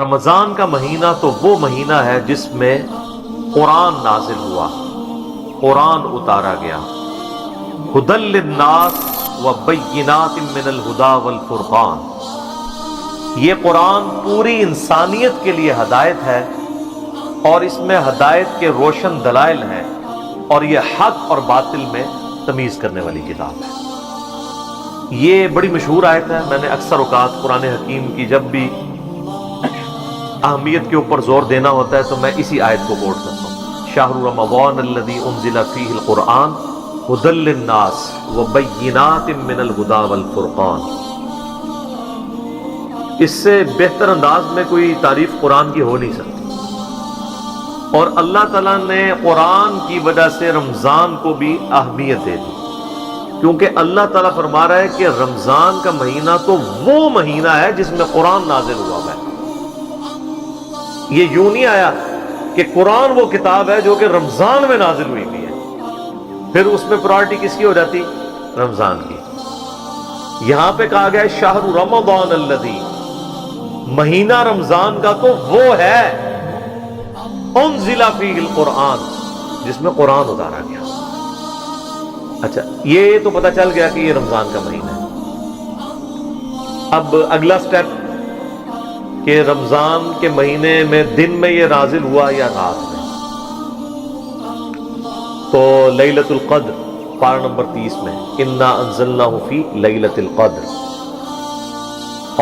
رمضان کا مہینہ تو وہ مہینہ ہے جس میں قرآن نازل ہوا، قرآن اتارا گیا، ہدی للناس وبینات من الہدی والفرقان۔ یہ قرآن پوری انسانیت کے لیے ہدایت ہے اور اس میں ہدایت کے روشن دلائل ہیں، اور یہ حق اور باطل میں تمیز کرنے والی کتاب ہے۔ یہ بڑی مشہور آیت ہے، میں نے اکثر اوقات قرآن حکیم کی جب بھی اہمیت کے اوپر زور دینا ہوتا ہے تو میں اسی آیت کو کوٹ کرتا ہوں، شہر رمضان الذی انزل فیہ القرآن ھدی للناس وبینات من الھدی والفرقان۔ اس سے بہتر انداز میں کوئی تعریف قرآن کی ہو نہیں سکتی، اور اللہ تعالیٰ نے قرآن کی وجہ سے رمضان کو بھی اہمیت دے دی، کیونکہ اللہ تعالیٰ فرما رہا ہے کہ رمضان کا مہینہ تو وہ مہینہ ہے جس میں قرآن نازل ہوا ہے۔ یہ یوں نہیں آیا کہ قرآن وہ کتاب ہے جو کہ رمضان میں نازل ہوئی بھی ہے، پھر اس میں پرائرٹی کس کی ہو جاتی؟ رمضان کی۔ یہاں پہ کہا گیا شہر رمضان الذی، مہینہ رمضان کا تو وہ ہے انزل فیہ القرآن، جس میں قرآن اتارا گیا۔ اچھا، یہ تو پتہ چل گیا کہ یہ رمضان کا مہینہ ہے۔ اب اگلا سٹیپ کہ رمضان کے مہینے میں دن میں یہ نازل ہوا یا رات میں، تو لیلۃ القدر پارہ نمبر 30 میں انا انزلناہ فی لیلۃ القدر،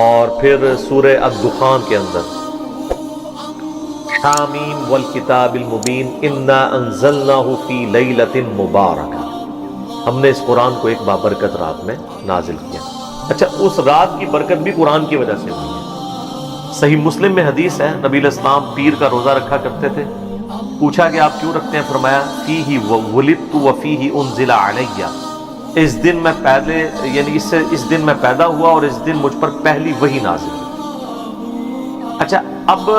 اور پھر سورہ الدخان کے اندر حامیم والکتاب المبین انا انزلناہ فی لیلۃ مبارکہ، ہم نے اس قرآن کو ایک بابرکت رات میں نازل کیا۔ اچھا، اس رات کی برکت بھی قرآن کی وجہ سے ہوئی ہے۔ صحیح مسلم میں حدیث ہے، نبی علیہ السلام پیر کا روزہ رکھا کرتے تھے۔ پوچھا کہ آپ کیوں رکھتے ہیں؟ فرمایا فیہ ولدت وفیہ انزل علی، اس دن میں پہلے یعنی اس دن میں پیدا ہوا اور اس دن مجھ پر پہلی وحی نازل ہوئی۔ اچھا، اب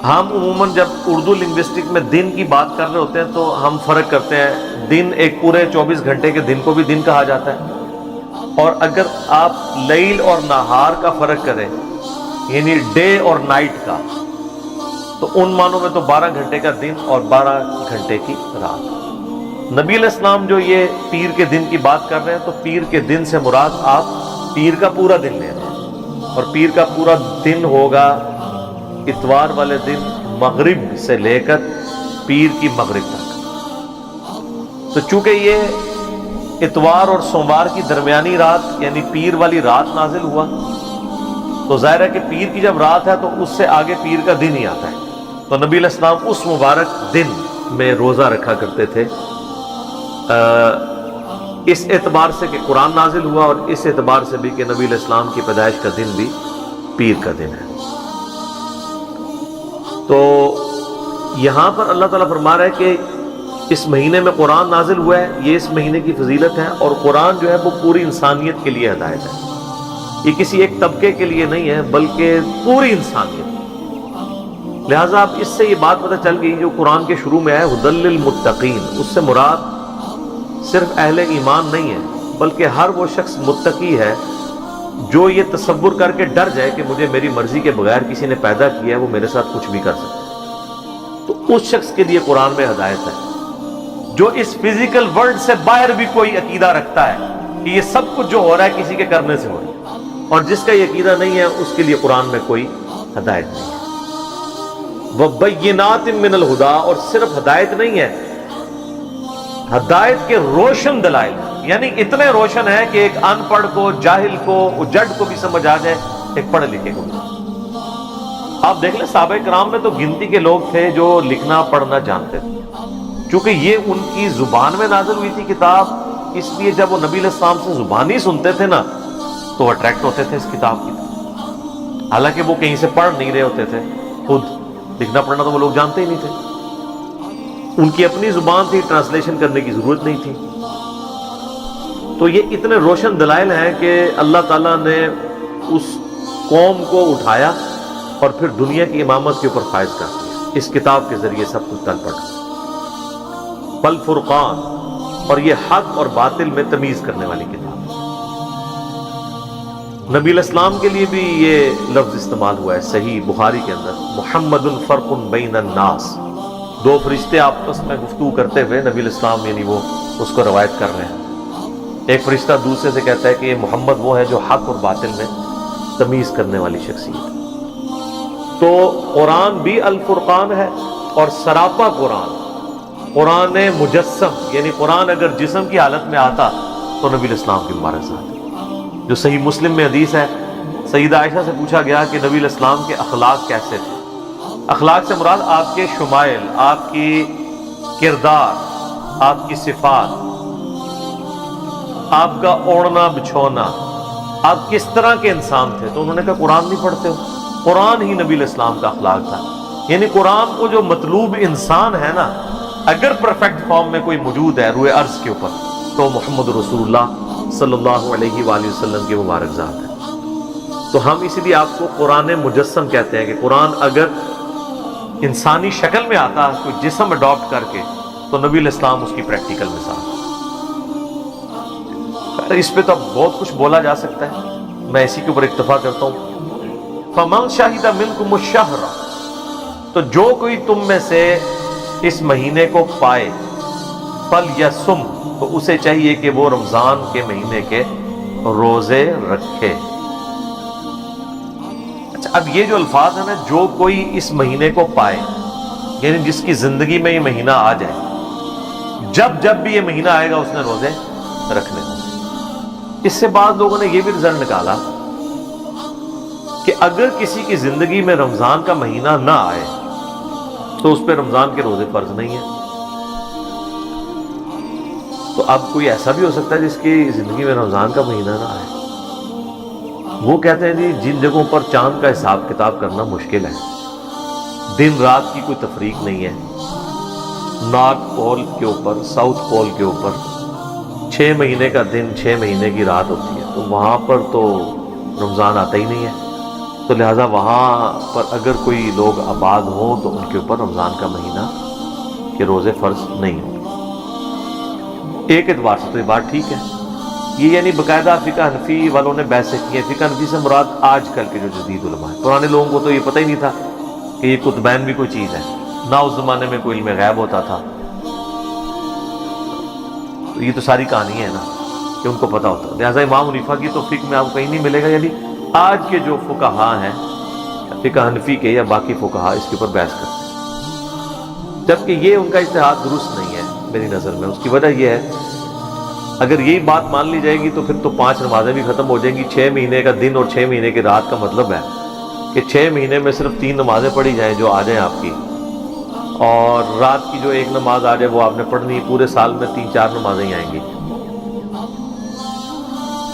ہم عموماً جب اردو لنگوسٹک میں دن کی بات کر رہے ہوتے ہیں تو ہم فرق کرتے ہیں، دن ایک پورے 24 گھنٹے کے دن کو بھی دن کہا جاتا ہے، اور اگر آپ لیل اور نہار کا فرق کریں یعنی ڈے اور نائٹ کا، تو ان معنوں میں تو 12 گھنٹے کا دن اور 12 گھنٹے کی رات۔ نبی علیہ السلام جو یہ پیر کے دن کی بات کر رہے ہیں تو پیر کے دن سے مراد آپ پیر کا پورا دن لے رہے ہیں، اور پیر کا پورا دن ہوگا اتوار والے دن مغرب سے لے کر پیر کی مغرب تک۔ تو چونکہ یہ اتوار اور سوموار کی درمیانی رات یعنی پیر والی رات نازل ہوا، تو ظاہر ہے کہ پیر کی جب رات ہے تو اس سے آگے پیر کا دن ہی آتا ہے، تو نبی علیہ السلام اس مبارک دن میں روزہ رکھا کرتے تھے، اس اعتبار سے کہ قرآن نازل ہوا، اور اس اعتبار سے بھی کہ نبی علیہ السلام کی پیدائش کا دن بھی پیر کا دن ہے۔ تو یہاں پر اللہ تعالیٰ فرما رہا ہے کہ اس مہینے میں قرآن نازل ہوا ہے، یہ اس مہینے کی فضیلت ہے، اور قرآن جو ہے وہ پوری انسانیت کے لیے ہدایت ہے۔ یہ کسی ایک طبقے کے لیے نہیں ہے بلکہ پوری انسانیت۔ لہٰذا اب اس سے یہ بات پتہ چل گئی جو قرآن کے شروع میں ہے ھدی للمتقین، اس سے مراد صرف اہل ایمان نہیں ہے بلکہ ہر وہ شخص متقی ہے جو یہ تصور کر کے ڈر جائے کہ مجھے میری مرضی کے بغیر کسی نے پیدا کیا ہے، وہ میرے ساتھ کچھ بھی کر سکتا ہے، تو اس شخص کے لیے قرآن میں ہدایت ہے۔ جو اس فزیکل ورلڈ سے باہر بھی کوئی عقیدہ رکھتا ہے کہ یہ سب کچھ جو ہو رہا ہے کسی کے کرنے سے ہو رہا ہے، اور جس کا یہ عقیدہ نہیں ہے اس کے لیے قرآن میں کوئی ہدایت نہیں ہے۔ وبینات من الہدی، اور صرف ہدایت نہیں ہے، ہدایت کے روشن دلائل، یعنی اتنے روشن ہیں کہ ایک ان پڑھ کو، جاہل کو، اجڑ کو بھی سمجھ آ جائے، ایک پڑھے لکھے کو بھی۔ آپ دیکھ لیں صحابہ کرام میں تو گنتی کے لوگ تھے جو لکھنا پڑھنا جانتے تھے، چونکہ یہ ان کی زبان میں نازل ہوئی تھی کتاب، اس لیے جب وہ نبی علیہ السلام سے زبانی سنتے تھے نا تو اٹریکٹ ہوتے تھے اس کتاب کی، حالانکہ وہ کہیں سے پڑھ نہیں رہے ہوتے تھے، خود لکھنا پڑھنا تو وہ لوگ جانتے ہی نہیں تھے، ان کی اپنی زبان تھی، ٹرانسلیشن کرنے کی ضرورت نہیں تھی۔ تو یہ اتنے روشن دلائل ہیں کہ اللہ تعالیٰ نے اس قوم کو اٹھایا اور پھر دنیا کی امامت کے اوپر فائز کر دیا، اس کتاب کے ذریعے سب کچھ تل پڑ گیا۔ بل فرقان، اور یہ حق اور باطل میں تمیز کرنے والی کتاب۔ نبی الاسلام کے لیے بھی یہ لفظ استعمال ہوا ہے صحیح بخاری کے اندر، محمد فرق بین الناس، دو فرشتے آپس میں گفتگو کرتے ہوئے نبی الاسلام یعنی وہ اس کو روایت کر رہے ہیں، ایک فرشتہ دوسرے سے کہتا ہے کہ یہ محمد وہ ہے جو حق اور باطل میں تمیز کرنے والی شخصیت۔ تو قرآن بھی الفرقان ہے اور سراپا قرآن مجسم، یعنی قرآن اگر جسم کی حالت میں آتا تو نبی الاسلام کی مبارک ذات، جو صحیح مسلم میں حدیث ہے، سیدہ عائشہ سے پوچھا گیا کہ نبی الاسلام کے اخلاق کیسے تھے؟ اخلاق سے مراد آپ کے شمائل، آپ کی کردار، آپ کی صفات، آپ کا اوڑھنا بچھونا، آپ کس طرح کے انسان تھے؟ تو انہوں نے کہا قرآن نہیں پڑھتے ہو؟ قرآن ہی نبی الاسلام کا اخلاق تھا، یعنی قرآن کو جو مطلوب انسان ہے نا، اگر پرفیکٹ فارم میں کوئی موجود ہے روئے ارض کے اوپر تو محمد رسول اللہ صلی اللہ علیہ وآلہ وسلم کی مبارک ذات ہے۔ تو ہم اسی لیے آپ کو قرآن مجسم کہتے ہیں کہ قرآن اگر انسانی شکل میں آتا کوئی جسم اڈاپٹ کر کے تو نبی الاسلام اس کی پریکٹیکل مثال۔ اس پہ تو اب بہت کچھ بولا جا سکتا ہے، میں اسی کے اوپر اکتفا کرتا ہوں۔ فَمَنْ شَهِدَ مِنْكُمُ الشَّهْرَ، تو جو کوئی تم میں سے اس مہینے کو پائے، فَلْيَصُمْ، تو اسے چاہیے کہ وہ رمضان کے مہینے کے روزے رکھے۔ اچھا، اب یہ جو الفاظ ہیں نا، جو کوئی اس مہینے کو پائے، یعنی جس کی زندگی میں یہ مہینہ آ جائے، جب بھی یہ مہینہ آئے گا اس نے روزے رکھنے۔ اس سے بعض لوگوں نے یہ بھی رزلٹ نکالا کہ اگر کسی کی زندگی میں رمضان کا مہینہ نہ آئے تو اس پہ رمضان کے روزے فرض نہیں ہیں۔ تو اب کوئی ایسا بھی ہو سکتا ہے جس کی زندگی میں رمضان کا مہینہ نہ آئے، وہ کہتے ہیں جی جن جگہوں پر چاند کا حساب کتاب کرنا مشکل ہے، دن رات کی کوئی تفریق نہیں ہے، نارتھ پول کے اوپر ساؤتھ پول کے اوپر 6 مہینے کا دن 6 مہینے کی رات ہوتی ہے، تو وہاں پر تو رمضان آتا ہی نہیں ہے، تو لہٰذا وہاں پر اگر کوئی لوگ آباد ہوں تو ان کے اوپر رمضان کا مہینہ کے روزے فرض نہیں ہوں۔ ایک اعتبار سے تو یہ بات ٹھیک ہے، یہ یعنی باقاعدہ فقہ حنفی والوں نے بحثیں کی ہیں۔ فقہ حنفی سے مراد آج کل کے جو جدید علماء ہیں، پرانے لوگوں کو تو یہ پتہ ہی نہیں تھا کہ یہ کتبین بھی کوئی چیز ہے، نہ اس زمانے میں کوئی علم غیب ہوتا تھا، تو یہ تو ساری کہانی ہے نا کہ ان کو پتہ ہوتا۔ لہٰذا امام حنیفہ کی تو فقہ میں آپ کو کہیں نہیں ملے گا، یعنی آج کے جو فقہا ہیں فقہ حنفی کے یا باقی فقہا اس کے اوپر بحث کرتے ہیں، جبکہ یہ ان کا اجتہاد درست نہیں ہے میری نظر میں۔ اس کی وجہ یہ ہے، اگر یہی بات مان لی جائے گی تو پھر تو 5 نمازیں بھی ختم ہو جائیں گی۔ 6 مہینے کا دن اور 6 مہینے کی رات کا مطلب ہے کہ 6 مہینے میں صرف 3 نمازیں پڑھی جائیں جو آ جائیں آپ کی، اور رات کی جو 1 نماز آ جائے وہ آپ نے پڑھنی، پورے سال میں 3-4 نمازیں ہی آئیں گی۔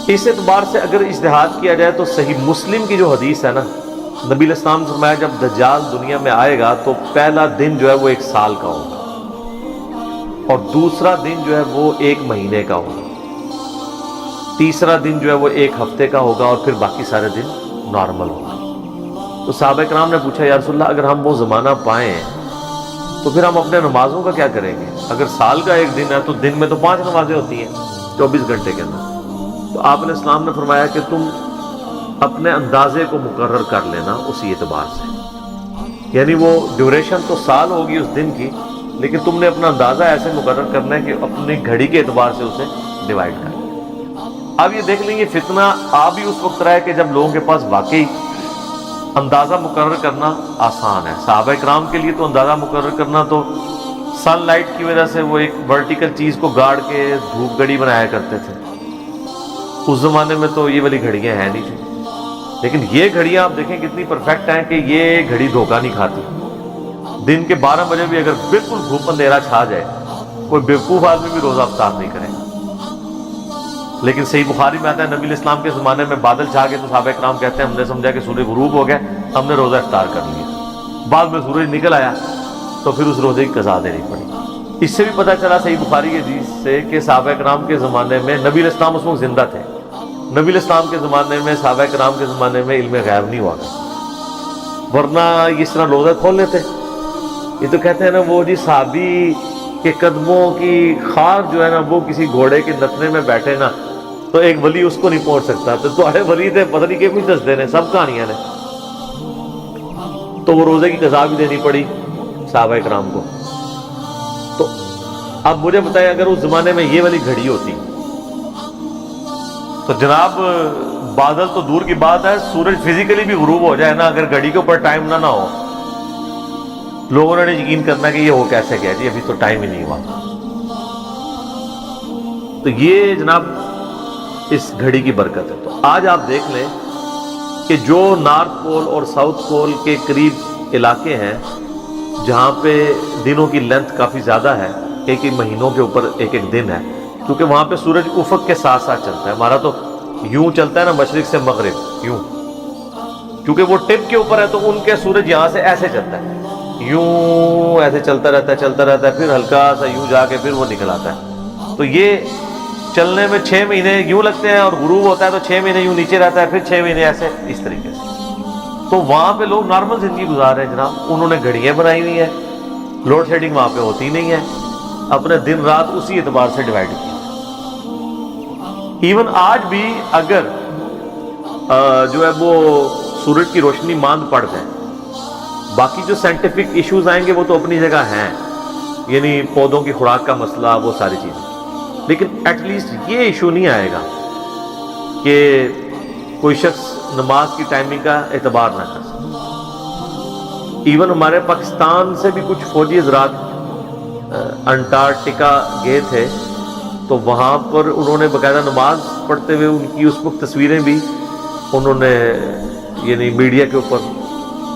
اس اعتبار سے اگر اجتہاد کیا جائے تو صحیح مسلم کی جو حدیث ہے نا، نبی علیہ السلام نے فرمایا جب دجال دنیا میں آئے گا تو پہلا دن جو ہے وہ 1 سال کا ہوگا، اور دوسرا دن جو ہے وہ 1 مہینے کا ہوگا، تیسرا دن جو ہے وہ 1 ہفتے کا ہوگا، اور پھر باقی سارے دن نارمل ہوگا۔ تو صحابہ کرام نے پوچھا یا رسول اللہ اگر ہم وہ زمانہ پائیں تو پھر ہم اپنے نمازوں کا کیا کریں گے؟ اگر سال کا 1 دن ہے تو دن میں تو 5 نمازیں ہوتی ہیں 24 گھنٹے کے اندر۔ تو آپ علیہ السلام نے فرمایا کہ تم اپنے اندازے کو مقرر کر لینا اسی اعتبار سے، یعنی وہ ڈیوریشن تو سال ہوگی اس دن کی، لیکن تم نے اپنا اندازہ ایسے مقرر کرنا ہے کہ اپنی گھڑی کے اعتبار سے اسے ڈیوائیڈ کر۔ اب یہ دیکھ لیں گے فتنہ آ بھی اس وقت رہا ہے کہ جب لوگوں کے پاس واقعی اندازہ مقرر کرنا آسان ہے۔ صحابہ کرام کے لیے تو اندازہ مقرر کرنا تو سن لائٹ کی وجہ سے وہ ایک ورٹیکل چیز کو گاڑ کے دھوپ گھڑی بنایا کرتے تھے، اس زمانے میں تو یہ والی گھڑیاں ہیں نہیں تھیں، لیکن یہ گھڑیاں آپ دیکھیں کتنی پرفیکٹ ہیں کہ یہ گھڑی دھوکہ نہیں کھاتی۔ دن کے 12 بجے بھی اگر بالکل دھوپ اندھیرا چھا جائے کوئی بیوقوف آدمی بھی روزہ افطار نہیں کرے گا۔ لیکن صحیح بخاری میں آتا ہے نبی علیہ السلام کے زمانے میں بادل چھا گئے تو صحابہ کرام کہتے ہیں ہم نے سمجھا کہ سورج غروب ہو گیا، ہم نے روزہ افطار کر لیا، بعد میں سورج نکل آیا تو پھر اس روزے کی قضا دینی پڑی۔ اس سے بھی پتہ چلا صحیح بخاری کی حدیث سے کہ صحابہ کرام کے زمانے میں نبی علیہ السلام اس وقت زندہ تھے، نبی علیہ السلام کے زمانے میں صحابہ کرام کے زمانے میں علم غیب نہیں ہوا کرتا، ورنہ اس طرح روزہ کھول لیتے۔ یہ تو کہتے ہیں نا وہ جی صحابی کے قدموں کی خار جو ہے نا وہ کسی گھوڑے کے نتنے میں بیٹھے نا تو ایک ولی اس کو نہیں پہنچ سکتا، تو تھوڑے ولی تھے پتہ نہیں کہ کچھ دستے نے سب کہانیاں نے. تو وہ روزے کی قضا بھی دینی پڑی صحابہ کرام کو. تو اب مجھے بتائیں اگر اس زمانے میں یہ والی گھڑی ہوتی تو جناب بادل تو دور کی بات ہے، سورج فزیکلی بھی غروب ہو جائے نا، اگر گھڑی کے اوپر ٹائم نہ ہو، لوگوں نے یقین کرنا کہ یہ ہو کیسے گیا جی ابھی تو ٹائم ہی نہیں ہوا. تو یہ جناب اس گھڑی کی برکت ہے. تو آج آپ دیکھ لیں کہ جو نارتھ پول اور ساؤتھ پول کے قریب علاقے ہیں جہاں پہ دنوں کی لینتھ کافی زیادہ ہے، ایک ایک مہینوں کے اوپر ایک ایک دن ہے، کیونکہ وہاں پہ سورج افق کے ساتھ ساتھ چلتا ہے. ہمارا تو یوں چلتا ہے نا مشرق سے مغرب یوں، کیونکہ وہ ٹپ کے اوپر ہے تو ان کے سورج یہاں سے ایسے چلتا ہے، یوں ایسے چلتا رہتا ہے پھر ہلکا سا یوں جا کے پھر وہ نکل آتا ہے. تو یہ چلنے میں 6 مہینے یوں لگتے ہیں اور غروب ہوتا ہے تو 6 مہینے یوں نیچے رہتا ہے، پھر 6 مہینے ایسے اس طریقے سے. تو وہاں پہ لوگ نارمل زندگی گزار رہے ہیں جناب. انہوں نے گھڑیاں بنائی ہوئی ہیں، لوڈ شیڈنگ وہاں پہ ہوتی نہیں ہے، اپنے دن رات اسی اعتبار سے ڈیوائڈ کیا. ایون آج بھی اگر جو ہے وہ سورج کی روشنی ماند پڑ جائے، باقی جو سائنٹیفک ایشوز آئیں گے وہ تو اپنی جگہ ہیں، یعنی پودوں کی خوراک کا مسئلہ وہ ساری چیزیں، لیکن ایٹ لیسٹ یہ ایشو نہیں آئے گا کہ کوئی شخص نماز کی ٹائمنگ کا اعتبار نہ کر سکے. ایون ہمارے پاکستان سے بھی کچھ فوجی حضرات انٹارکٹیکا گئے تھے، تو وہاں پر انہوں نے باقاعدہ نماز پڑھتے ہوئے ان کی اس وقت تصویریں بھی انہوں نے یعنی میڈیا کے اوپر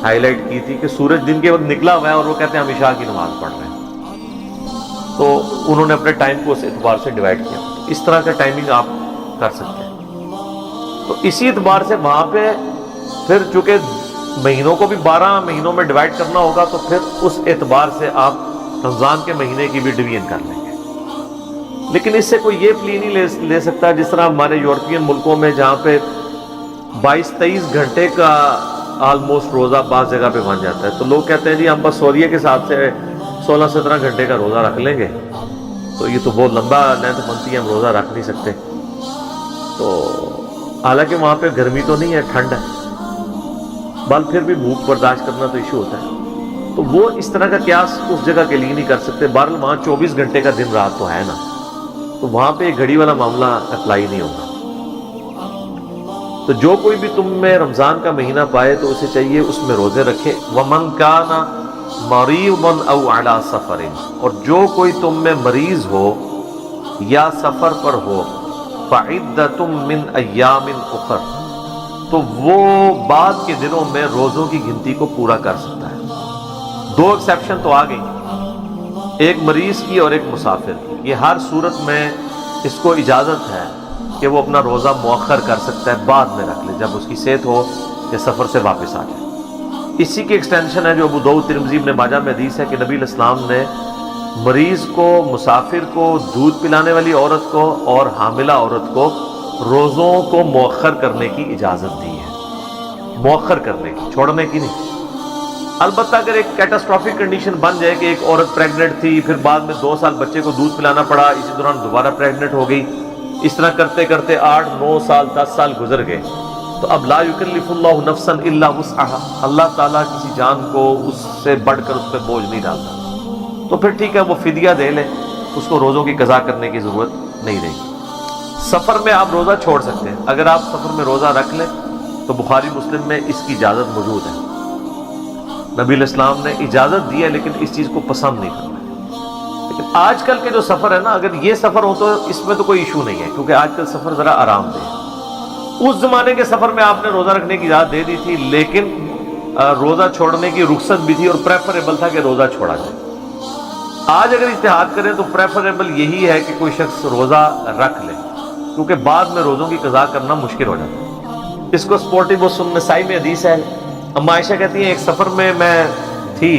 ہائی لائٹ کی تھی کہ سورج دن کے وقت نکلا ہوا ہے اور وہ کہتے ہیں ہم عشاء کی نماز پڑھ رہے ہیں. تو انہوں نے اپنے ٹائم کو اس اعتبار سے ڈیوائڈ کیا. اس طرح کا ٹائمنگ آپ کر سکتے ہیں. تو اسی اعتبار سے وہاں پہ پھر چونکہ مہینوں کو بھی 12 مہینوں میں ڈیوائڈ کرنا ہوگا تو پھر اس اعتبار سے آپ رمضان کے مہینے کی بھی ڈویژن کر لیں گے. لیکن اس سے کوئی یہ پلی نہیں لے سکتا جس طرح ہمارے یورپین ملکوں میں جہاں پہ 22-23 گھنٹے کا آلموسٹ روزہ بعض جگہ پہ بن جاتا ہے. تو لوگ کہتے ہیں جی ہم بس سوریے کے حساب سے 16-17 گھنٹے کا روزہ رکھ لیں گے، تو یہ تو بہت لمبا لینتھ بنتی ہے، ہم روزہ رکھ نہیں سکتے. تو حالانکہ وہاں پہ گرمی تو نہیں ہے، ٹھنڈ ہے، بل پھر بھی بھوک برداشت کرنا تو ایشو ہوتا ہے. تو وہ اس طرح کا قیاس اس جگہ کے لیے نہیں کر سکتے. بہرحال وہاں 24 گھنٹے کا دن رات تو ہے نا، تو وہاں پہ ایک گھڑی والا معاملہ اپلائی نہیں ہوگا. تو جو کوئی بھی تم میں رمضان کا مہینہ پائے تو اسے چاہیے اس میں روزے رکھے. وَمَنْ كَانَ مَرِيضًا أَوْ عَلَىٰ سَفَرٍ، اور جو کوئی تم میں مریض ہو یا سفر پر ہو، فَعِدَّةٌ مِّنْ أَيَّامٍ أُخَرَ، تو وہ بعد کے دنوں میں روزوں کی گنتی کو پورا کر سکتا ہے. 2 ایکسیپشن تو آ گئی، ایک مریض کی اور ایک مسافر کی. یہ ہر صورت میں اس کو اجازت ہے کہ وہ اپنا روزہ مؤخر کر سکتا ہے، بعد میں رکھ لے جب اس کی صحت ہو یا سفر سے واپس آ جائے. اسی کی ایکسٹینشن ہے جو ابو داؤد ترمذی ابن ماجہ میں حدیث ہے کہ نبی علیہ السلام نے مریض کو، مسافر کو، دودھ پلانے والی عورت کو اور حاملہ عورت کو روزوں کو مؤخر کرنے کی اجازت دی ہے. مؤخر کرنے کی، چھوڑنے کی نہیں. البتہ اگر ایک کیٹاسٹرافک کنڈیشن بن جائے کہ ایک عورت پریگننٹ تھی، پھر بعد میں 2 سال بچے کو دودھ پلانا پڑا، اسی دوران دوبارہ پریگننٹ ہو گئی، اس طرح کرتے کرتے 8-9 سال 10 سال گزر گئے، تو اب لا یکلف اللہ نفسا الا وسعها، اللہ تعالیٰ کسی جان کو اس سے بڑھ کر اس پہ بوجھ نہیں ڈالتا. تو پھر ٹھیک ہے وہ فدیہ دے لے، اس کو روزوں کی قضا کرنے کی ضرورت نہیں رہے گی. سفر میں آپ روزہ چھوڑ سکتے ہیں. اگر آپ سفر میں روزہ رکھ لیں تو بخاری مسلم میں اس کی اجازت موجود ہے. نبی علیہ السلام نے اجازت دی ہے لیکن اس چیز کو پسند نہیں کرنا. لیکن آج کل کے جو سفر ہے نا، اگر یہ سفر ہو تو اس میں تو کوئی ایشو نہیں ہے، کیونکہ آج کل سفر ذرا آرام دہ ہے. اس زمانے کے سفر میں آپ نے روزہ رکھنے کی اجازت دے دی تھی، لیکن روزہ چھوڑنے کی رخصت بھی تھی اور پریفریبل تھا کہ روزہ چھوڑا جائے. آج اگر اجتہاد کریں تو پریفریبل یہی ہے کہ کوئی شخص روزہ رکھ لے، کیونکہ بعد میں روزوں کی قضا کرنا مشکل ہو جاتا ہے. اس کو سپورٹنگ وہ سنن نسائی میں حدیث ہے. اما عائشہ کہتی ہیں ایک سفر میں تھی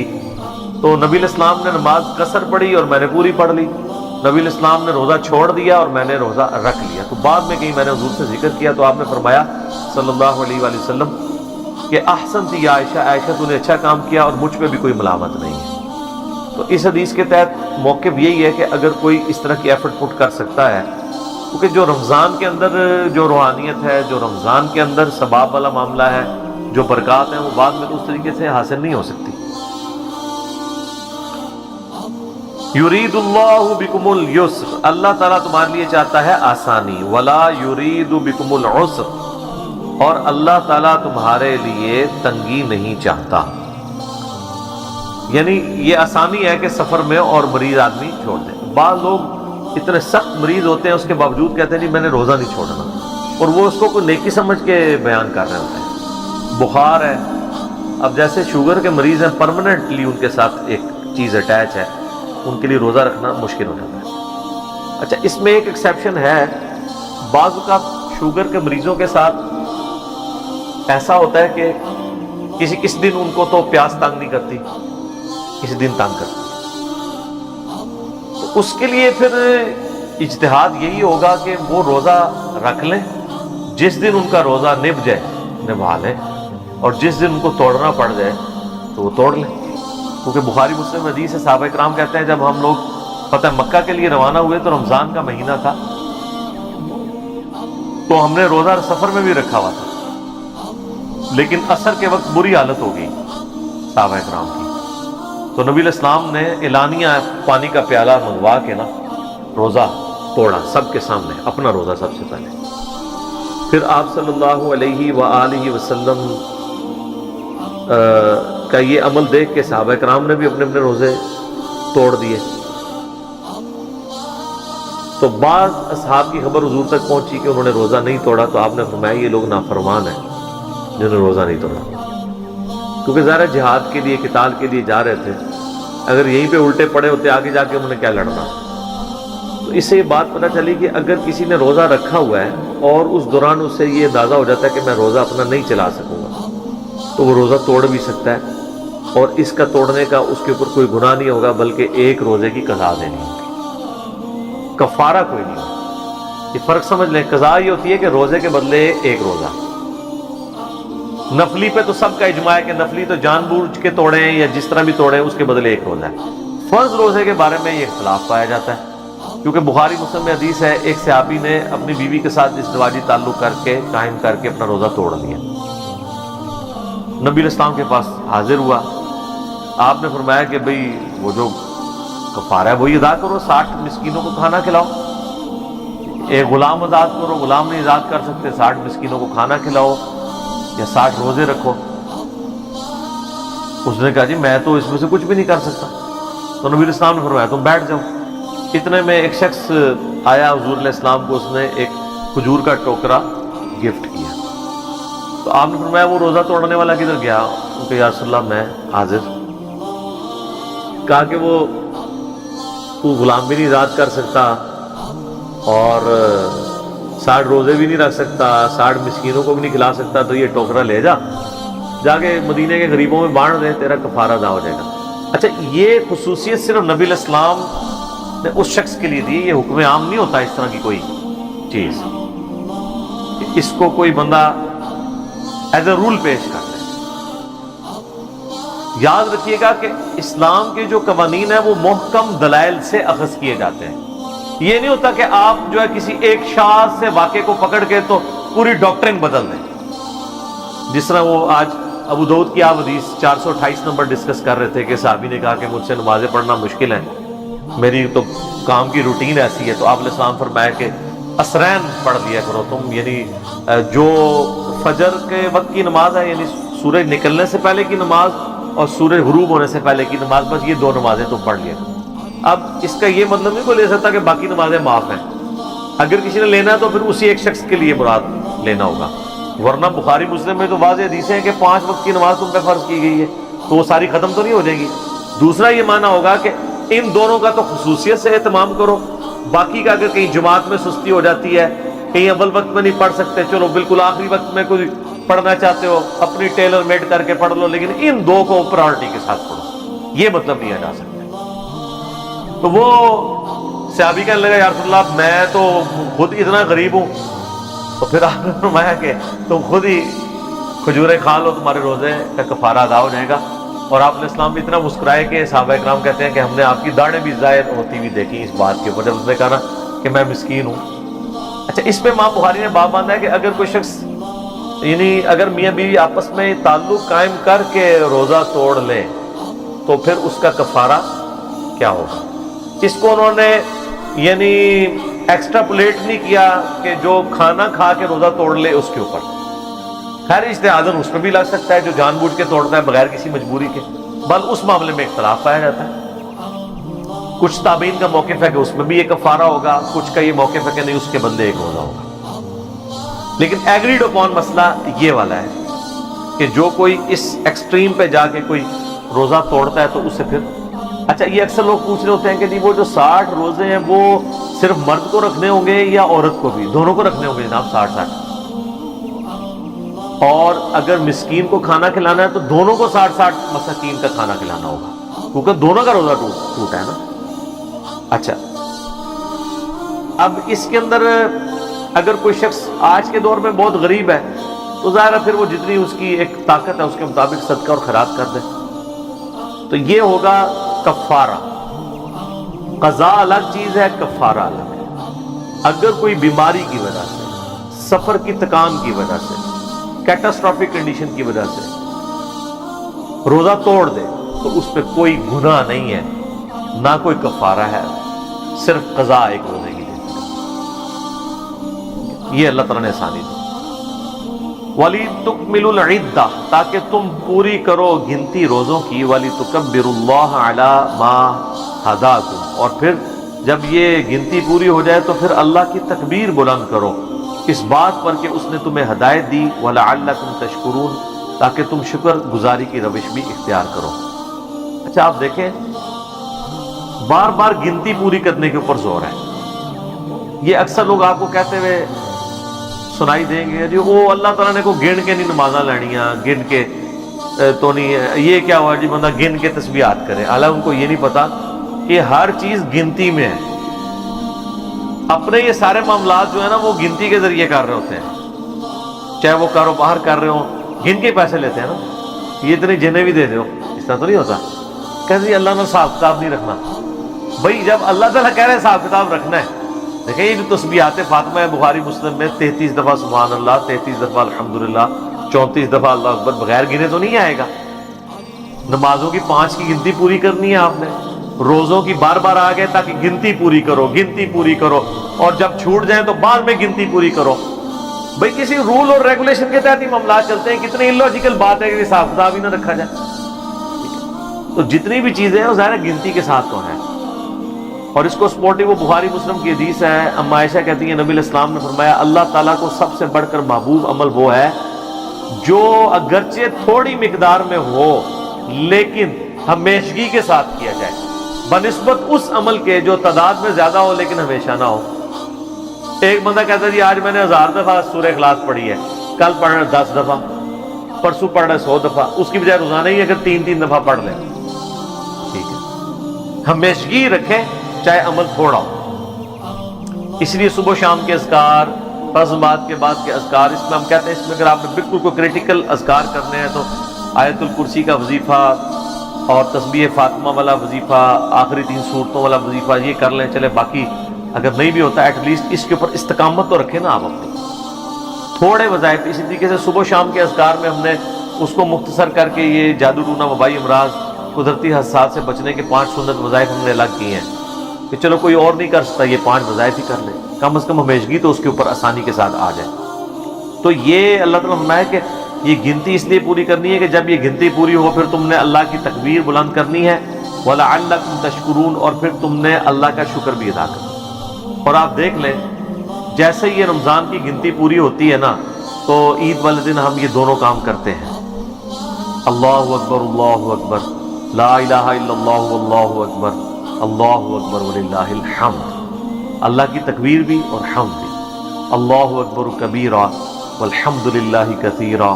تو نبی علیہ السلام نے نماز قصر پڑھی اور میں نے پوری پڑھ لی. نبی علیہ السلام نے روزہ چھوڑ دیا اور میں نے روزہ رکھ لیا. تو بعد میں کہیں میں نے حضور سے ذکر کیا تو آپ نے فرمایا صلی اللہ علیہ وآلہ وسلم کہ احسنت یا عائشہ، عائشہ تو نے اچھا کام کیا اور مجھ پہ بھی کوئی ملامت نہیں ہے. تو اس حدیث کے تحت موقف یہی ہے کہ اگر کوئی اس طرح کی ایفرٹ پٹ کر سکتا ہے کیونکہ جو رمضان کے اندر جو روحانیت ہے، جو رمضان کے اندر ثواب والا معاملہ ہے، جو برکات ہیں، وہ بعد میں تو اس طریقے سے حاصل نہیں ہو سکتی۔ یرید اللہ بکم اليسر، اللہ تعالیٰ تمہارے لیے چاہتا ہے آسانی، ولا یرید بکم العسر، اور اللہ تعالیٰ تمہارے لیے تنگی نہیں چاہتا۔ یعنی یہ آسانی ہے کہ سفر میں اور مریض آدمی چھوڑ دے۔ بعض لوگ اتنے سخت مریض ہوتے ہیں، اس کے باوجود کہتے ہیں جی میں نے روزہ نہیں چھوڑنا، اور وہ اس کو کوئی نیکی سمجھ کے بیان کر رہے ہوتے ہیں۔ بخار ہے، اب جیسے شوگر کے مریض ہیں، پرماننٹلی ان کے ساتھ ایک چیز اٹیچ ہے، ان کے لیے روزہ رکھنا مشکل ہو جاتا ہے۔ اچھا، اس میں ایک ایکسیپشن ہے، بعض اوقات شوگر کے مریضوں کے ساتھ ایسا ہوتا ہے کہ کس دن ان کو تو پیاس تنگ نہیں کرتی، کسی دن تنگ کرتی، تو اس کے لیے پھر اجتہاد یہی ہوگا کہ وہ روزہ رکھ لیں، جس دن ان کا روزہ نبھ جائے نبھا لیں، اور جس دن ان کو توڑنا پڑ جائے تو وہ توڑ لیں۔ کیونکہ بخاری مسلم حدیث ہے، صحابہ کرام کہتے ہیں جب ہم لوگ فتح مکہ کے لیے روانہ ہوئے تو رمضان کا مہینہ تھا، تو ہم نے روزہ سفر میں بھی رکھا ہوا تھا، لیکن عصر کے وقت بری حالت ہو گئی صحابہ کرام کی، تو نبی علیہ السلام نے اعلانیہ پانی کا پیالہ منگوا کے نا روزہ توڑا سب کے سامنے، اپنا روزہ سب سے پہلے۔ پھر آپ صلی اللہ علیہ وآلہ وسلم کا یہ عمل دیکھ کے صحابہ کرام نے بھی اپنے اپنے روزے توڑ دیے۔ تو بعض اصحاب کی خبر حضور تک پہنچی کہ انہوں نے روزہ نہیں توڑا، تو آپ نے فرمایا یہ لوگ نافرمان ہیں جنہوں نے روزہ نہیں توڑا، کیونکہ ظاہر جہاد کے لیے، قتال کے لیے جا رہے تھے، اگر یہیں پہ الٹے پڑے ہوتے آگے جا کے انہوں نے کیا لڑنا۔ تو اس سے یہ بات پتہ چلی کہ اگر کسی نے روزہ رکھا ہوا ہے اور اس دوران اس سے یہ اندازہ ہو جاتا ہے کہ میں روزہ اپنا نہیں چلا سکوں گا، تو وہ روزہ توڑ بھی سکتا ہے، اور اس کا توڑنے کا اس کے اوپر کوئی گناہ نہیں ہوگا، بلکہ ایک روزے کی قضا دینی ہوگی، کفارہ کوئی نہیں ہوگا۔ یہ فرق سمجھ لیں، قضا یہ ہوتی ہے کہ روزے کے بدلے ایک روزہ، نفلی پہ تو سب کا اجماع ہے کہ نفلی تو جان بوجھ کے توڑیں یا جس طرح بھی توڑیں، اس کے بدلے ایک روزہ ہے۔ فرض روزے کے بارے میں یہ اختلاف پایا جاتا ہے، کیونکہ بخاری مسلم میں حدیث ہے ایک صحابی نے اپنی بیوی کے ساتھ ازدواجی تعلق کر کے قائم کر کے اپنا روزہ توڑ دیا، نبی علیہ السلام کے پاس حاضر ہوا، آپ نے فرمایا کہ بھئی وہ جو کفارہ ہے وہی ادا کرو، 60 مسکینوں کو کھانا کھلاؤ، ایک غلام آزاد کرو، غلام نہیں آزاد کر سکتے، 60 مسکینوں کو کھانا کھلاؤ یا 60 روزے رکھو۔ اس نے کہا جی میں تو اس میں سے کچھ بھی نہیں کر سکتا، تو نبی علیہ السلام نے فرمایا تم بیٹھ جاؤ۔ اتنے میں ایک شخص آیا حضور علیہ السلام کو، اس نے ایک کھجور کا ٹوکرا گفٹ کیا، تو آپ نے فرمایا وہ روزہ توڑنے والا کدھر گیا؟ ان کہ یا رسول اللہ میں حاضر۔ کہا کہ وہ تو غلام بھی نہیں آزاد کر سکتا اور 60 روزے بھی نہیں رکھ سکتا، 60 مسکینوں کو بھی نہیں کھلا سکتا، تو یہ ٹوکرا لے جا کے مدینے کے غریبوں میں بانٹ دے، تیرا کفارہ ادا ہو جائے گا۔ اچھا، یہ خصوصیت صرف نبی علیہ السلام نے اس شخص کے لیے دی، یہ حکم عام نہیں ہوتا اس طرح کی کوئی چیز، اس کو کوئی بندہ ایز اے رول پیش کرتا ہے۔ یاد رکھیے گا کہ اسلام کے جو قوانین ہیں وہ محکم دلائل سے اخذ کیے جاتے ہیں، یہ نہیں ہوتا کہ آپ جو ہے کسی ایک شاذ سے واقعے کو پکڑ کے تو پوری ڈاکٹرن بدل دیں، جس طرح وہ آج ابو داؤد کی آپ حدیث 428 نمبر ڈسکس کر رہے تھے کہ صحابی نے کہا کہ مجھ سے نمازیں پڑھنا مشکل ہے، میری تو کام کی روٹین ایسی ہے، تو آپ علیہ السلام فرمایا کہ اسرین پڑھ لیا کرو تم، یعنی جو فجر کے وقت کی نماز ہے، یعنی سورج نکلنے سے پہلے کی نماز اور سورج غروب ہونے سے پہلے کی نماز، بس یہ 2 نمازیں تم پڑھ لیا کرو۔ اب اس کا یہ مطلب نہیں کوئی لے سکتا کہ باقی نمازیں معاف ہیں، اگر کسی نے لینا ہے تو پھر اسی ایک شخص کے لیے مراد لینا ہوگا، ورنہ بخاری مسلم میں تو واضح حدیث ہے کہ 5 وقت کی نماز تم پہ فرض کی گئی ہے، تو وہ ساری ختم تو نہیں ہو جائے گی۔ دوسرا یہ معنی ہوگا کہ ان دونوں کا تو خصوصیت سے اہتمام کرو، باقی کا اگر کہیں جماعت میں سستی ہو جاتی ہے، کہیں اول وقت میں نہیں پڑھ سکتے، چلو بالکل آخری وقت میں کوئی پڑھنا چاہتے ہو اپنی ٹیلر میڈ کر کے پڑھ لو، لیکن ان 2 کو پرائورٹی کے ساتھ پڑھو، یہ مطلب لیا جا سکتا ہے۔ تو وہ صحابی کہنے لگا یا رسول اللہ میں تو خود اتنا غریب ہوں، تو پھر آپ نے فرمایا کہ تم خود ہی کھجوریں کھا لو، تمہارے روزے کا کفارہ ادا ہو جائے گا۔ اور آپ علیہ السلام بھی اتنا مسکرائے کہ صحابہ اکرام کہتے ہیں کہ ہم نے آپ کی داڑھیں بھی ظاہر ہوتی ہوئی دیکھی اس بات کے اوپر، جب اس نے کہا نا کہ میں مسکین ہوں، اچھا، اس پہ امام بخاری نے باب باندھا ہے کہ اگر کوئی شخص یعنی اگر میاں بیوی آپس میں تعلق قائم کر کے روزہ توڑ لے تو پھر اس کا کفارہ کیا ہوگا. اس کو انہوں نے یعنی ایکسٹراپولیٹ نہیں کیا کہ جو کھانا کھا کے روزہ توڑ لے اس کے اوپر. خیر اجتہاداً اس پہ بھی لگ سکتا ہے جو جان بوجھ کے توڑتا ہے بغیر کسی مجبوری کے، بل اس معاملے میں اختلاف پایا جاتا ہے. کچھ تابعین کا موقف ہے کہ اس میں بھی یہ کفارہ ہوگا، کچھ کا یہ موقف ہے کہ نہیں اس کے بدلے ایک روزہ ہوگا. لیکن ایگریڈ اپون مسئلہ یہ والا ہے کہ جو کوئی اس ایکسٹریم پہ جا کے کوئی روزہ توڑتا ہے تو اسے پھر اچھا یہ اکثر لوگ پوچھ رہے ہوتے ہیں کہ جی وہ جو 60 روزے ہیں وہ صرف مرد کو رکھنے ہوں گے یا عورت کو بھی؟ دونوں کو رکھنے ہوں گے جناب 60. اور اگر مسکین کو کھانا کھلانا ہے تو دونوں کو 60 مساکین کا کھانا کھلانا ہوگا کیونکہ دونوں کا روزہ ٹوٹا ہے نا. اچھا اب اس کے اندر اگر کوئی شخص آج کے دور میں بہت غریب ہے تو ظاہر ہے پھر وہ جتنی اس کی ایک طاقت ہے اس کے مطابق صدقہ اور خیرات کر دے تو یہ ہوگا کفارہ. قضاء الگ چیز ہے، کفارہ الگ ہے. اگر کوئی بیماری کی وجہ سے، سفر کی تکان کی وجہ سے، کیٹاسٹرافک کنڈیشن کی وجہ سے روزہ توڑ دے تو اس پہ کوئی گناہ نہیں ہے، نہ کوئی کفارہ ہے، صرف قضاء ایک روزے کی. یہ اللہ تعالیٰ نے آسانی دی. وَلِتُكْمِلُوا الْعِدَّةَ تاکہ تم پوری کرو گنتی روزوں کی. وَلِتُكَبِّرُوا اللَّهَ عَلَى مَا هَدَاكُمْ اور پھر جب یہ گنتی پوری ہو جائے تو پھر اللہ کی تکبیر بلند کرو اس بات پر کہ اس نے تمہیں ہدایت دی. وَلَعَلَّكُمْ تَشْكُرُونَ تاکہ تم شکر گزاری کی روش بھی اختیار کرو. اچھا آپ دیکھیں بار بار گنتی پوری کرنے کے اوپر زور ہے. یہ اکثر لوگ آپ کو کہتے ہوئے سنائی دیں گے جی وہ اللہ تعالیٰ نے کو گن کے نہیں نمازاں لینیاں، گن کے تو نہیں، یہ کیا ہوا جی بندہ گن کے تسبیحات کرے. حالانکہ ان کو یہ نہیں پتا کہ ہر چیز گنتی میں ہے. اپنے یہ سارے معاملات جو ہے نا وہ گنتی کے ذریعے کر رہے ہوتے ہیں، چاہے وہ کاروبار کر رہے ہوں گن کے پیسے لیتے ہیں نا. یہ اتنے جنہیں بھی دے دو اس طرح تو نہیں ہوتا. کہتے اللہ نے حساب کتاب نہیں رکھنا. بھائی جب اللہ تعالیٰ کہہ رہے حساب کتاب رکھنا ہے، دیکھیں یہ جو تسبیحات فاطمہ ہے بخاری مسلم میں 33 دفعہ سبحان اللہ، 33 دفعہ الحمدللہ، 34 دفعہ اللہ اکبر، بغیر گنے تو نہیں آئے گا. نمازوں کی 5 کی گنتی پوری کرنی ہے آپ نے، روزوں کی بار بار آ گئے تاکہ گنتی پوری کرو، گنتی پوری کرو، اور جب چھوٹ جائیں تو بعد میں گنتی پوری کرو. بھئی کسی رول اور ریگولیشن کے تحت ہی معاملات چلتے ہیں. کتنی illogical بات ہے کہ حساب کتاب ہی نہ رکھا جائے. تو جتنی بھی چیزیں ہیں وہ ظاہر گنتی کے ساتھ تو ہیں. اور اس کو سپورٹنگ وہ بخاری مسلم کی حدیث ہے. اما عائشہ کہتی ہیں نبی علیہ السلام نے فرمایا اللہ تعالیٰ کو سب سے بڑھ کر محبوب عمل وہ ہے جو اگرچہ تھوڑی مقدار میں ہو لیکن ہمیشگی کے ساتھ کیا جائے بنسبت اس عمل کے جو تعداد میں زیادہ ہو لیکن ہمیشہ نہ ہو. ایک بندہ کہتا ہے جی آج میں نے 1000 دفعہ سورہ اخلاص پڑھی ہے، کل پڑھ رہا 10 دفعہ، پرسوں پڑھ رہا 100 دفعہ. اس کی بجائے روزانہ ہی اگر 3 دفعہ پڑھ لیں ٹھیک ہے. ہمیشگی رکھیں چاہے عمل تھوڑا ہو. اس لیے صبح شام کے اذکار، فرض کے بعد کے اذکار، اس میں ہم کہتے ہیں اس میں اگر آپ نے بالکل کوئی کریٹیکل اذکار کرنے ہیں تو آیت الکرسی کا وظیفہ اور تسبیح فاطمہ والا وظیفہ، آخری 3 سورتوں والا وظیفہ یہ کر لیں. چلے باقی اگر نہیں بھی ہوتا ایٹ لیسٹ اس کے اوپر استقامت تو رکھیں نا آپ اپنی. تھوڑے وظائف اسی طریقے سے صبح شام کے اذکار میں ہم نے اس کو مختصر کر کے یہ جادو ٹونا وبائی امراض قدرتی حادثات سے بچنے کے 5 سنت وظائف ہم نے الگ کیے ہیں کہ چلو کوئی اور نہیں کر سکتا یہ 5 وظائف ہی کر لے، کم از کم ہمیشگی تو اس کے اوپر آسانی کے ساتھ آ جائے. تو یہ اللہ تعالیٰ فرمایا کہ یہ گنتی اس لیے پوری کرنی ہے کہ جب یہ گنتی پوری ہو پھر تم نے اللہ کی تکبیر بلند کرنی ہے. وَلَعَلَّكُمْ تَشْكُرُونَ اور پھر تم نے اللہ کا شکر بھی ادا کرنا. اور آپ دیکھ لیں جیسے یہ رمضان کی گنتی پوری ہوتی ہے نا تو عید والے دن ہم یہ دونوں کام کرتے ہیں. اللہ اکبر اللہ اکبر، لا الہ الا اللہ واللہ اکبر، اللہ اکبر وللہ الحمد. اللہ کی تکبیر بھی اور حمد بھی. اللہ اکبر کبیرا والحمد للہ کثیرا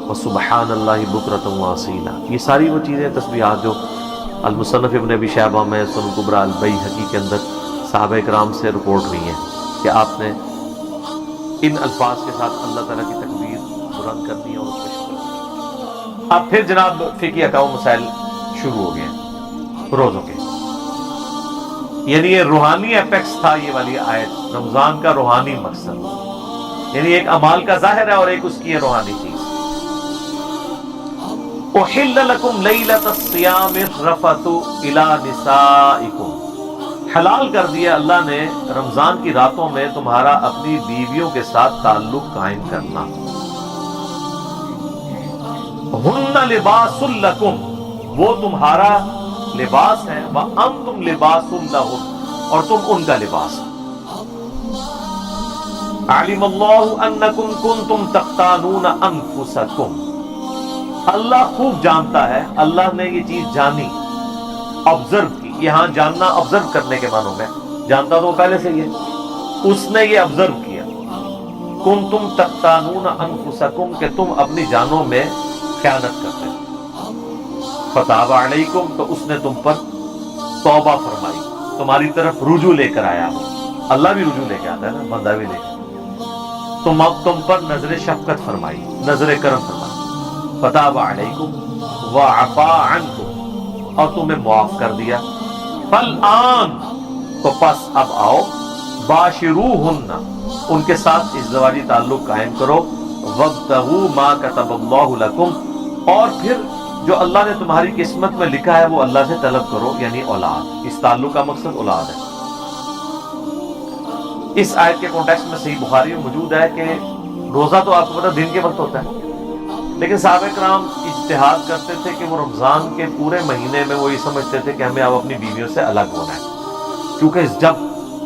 وسبحان اللہ بکرۃ واصیلا. یہ ساری وہ چیزیں تسبیحات جو المصنف ابن ابی شیبہ میں سنن کبریٰ البیہقی کے اندر صحابہ کرام سے رپورٹ ہوئی ہیں کہ آپ نے ان الفاظ کے ساتھ اللہ تعالیٰ کی تکبیر بلند کرنی ہے اور اس پہ شکر. اب پھر جناب فقہی احکام مسائل شروع ہو گئے ہیں روزوں کے. یعنی یہ روحانی ایپیکس تھا یہ والی آیت رمضان کا روحانی مقصد، یعنی ایک اعمال کا ظاہر ہے اور ایک اس کی ہے روحانی چیز۔ احل لکم لیلۃ الصیام الرفث الی نسائکم، حلال کر دیا اللہ نے رمضان کی راتوں میں تمہارا اپنی بیویوں کے ساتھ تعلق قائم کرنا۔ ہن لباس لکم، وہ تمہارا لباس ہے، وانتم لباس لہن، اور تم ان کا لباس۔ علم اللہ انکم کنتم تختانون انفسکم، اللہ خوب جانتا ہے، اللہ نے یہ چیز جانی، آبزرو کی، یہاں جاننا آبزرو کرنے کے معنوں میں، جانتا تو وہ پہلے سے ہی ہے، اس نے یہ آبزرو کیا، کنتم تختانون انفسکم، کہ تم اپنی جانوں میں خیانت کرتے ہو، فتاب علیکم، تو اس نے تم پر توبہ فرمائی، تمہاری طرف رجوع لے کر آیا، اللہ بھی رجوع لے کے آتا ہے نا، بندہ بھی لے کے، تم پر نظر شفقت فرمائی، نظر کرم فرمائی، فتاب علیکم وعفا عنکم، اور تمہیں معاف کر دیا، فالآن، تو پس اب آؤ، باشروہن، ان کے ساتھ ازدواجی تعلق قائم کرو، وابتغوا ما کتب اللہ لکم، اور پھر جو اللہ نے تمہاری قسمت میں لکھا ہے وہ اللہ سے طلب کرو، یعنی اولاد، اس تعلق کا مقصد اولاد ہے۔ اس آیت کے کانٹیکسٹ میں صحیح بخاری میں موجود ہے کہ روزہ تو آپ کو پتہ دن کے وقت ہوتا ہے، لیکن صحابہ کرام اجتہاد کرتے تھے کہ وہ رمضان کے پورے مہینے میں وہ یہ سمجھتے تھے کہ ہمیں اب اپنی بیویوں سے الگ ہونا ہے، کیونکہ جب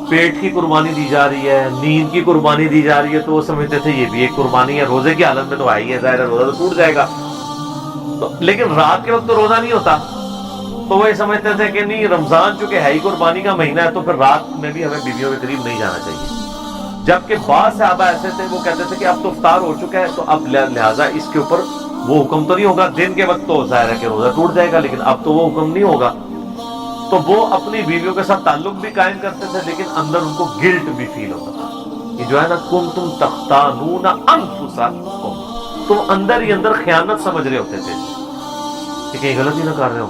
پیٹ کی قربانی دی جا رہی ہے، نیند کی قربانی دی جا رہی ہے، تو وہ سمجھتے تھے یہ بھی ایک قربانی ہے، روزے کی حالت میں تو آئی ہے، ظاہر ہے روزہ تو ٹوٹ جائے گا، لیکن رات کے وقت تو روزہ نہیں ہوتا، تو وہ یہ سمجھتے تھے کہ نہیں، رمضان چونکہ ہے ہی قربانی کا مہینہ ہے، تو پھر رات میں بھی ہمیں بیویوں کے قریب نہیں جانا چاہیے۔ جبکہ بعض صحابہ ایسے تھے وہ کہتے تھے کہ اب تو افطار ہو چکا ہے، تو اب لہٰذا اس کے اوپر وہ حکم تو نہیں ہوگا، دن کے وقت تو ظاہر ہے کہ روزہ ٹوٹ جائے گا، لیکن اب تو وہ حکم نہیں ہوگا، تو وہ اپنی بیویوں کے ساتھ تعلق بھی قائم کرتے تھے، لیکن اندر ان کو گلٹ بھی فیل ہوتا تھا، یہ جو ہے نا کنتم تختانون انفسکم، تم اندر ہی اندر خیانت سمجھ رہے ہوتے تھے کہ کہیں غلط ہی نہ کر رہے ہو،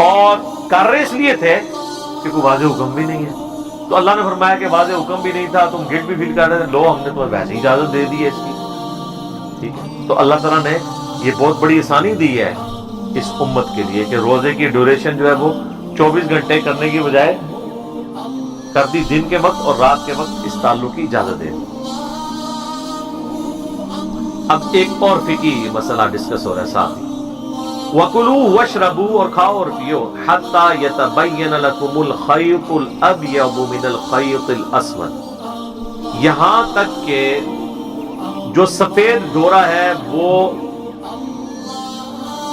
اور کر رہے اس لیے تھے کہ کوئی واضح حکم بھی نہیں ہے، تو اللہ نے فرمایا کہ واضح حکم بھی نہیں تھا، تم گلٹ بھی فیل کر رہے تھے، لو ہم نے تمہیں ویسے ہی اجازت دے دی ہے اس کی، ٹھیک ہے۔ تو اللہ تعالیٰ نے یہ بہت بڑی آسانی دی ہے اس امت کے لیے کہ روزے کی ڈیوریشن جو ہے وہ 24 گھنٹے کرنے کی بجائے کر دی دن کے وقت اور رات کے وقت، اس تعلق کی اجازت دے دی۔ اب ایک اور فقہی مسئلہ ڈسکس ہو رہا ہے ساتھ ہی، وَكُلُوا وَاشْرَبُوا، اور کھاؤ اور پیو، حَتَّى يَتَبَيَّنَ لَكُمُ الْخَيْطُ الْأَبْيَضُ مِنَ الْخَيْطِ الْأَسْوَدِ، یہاں تک کہ جو سفید ڈورا ہے وہ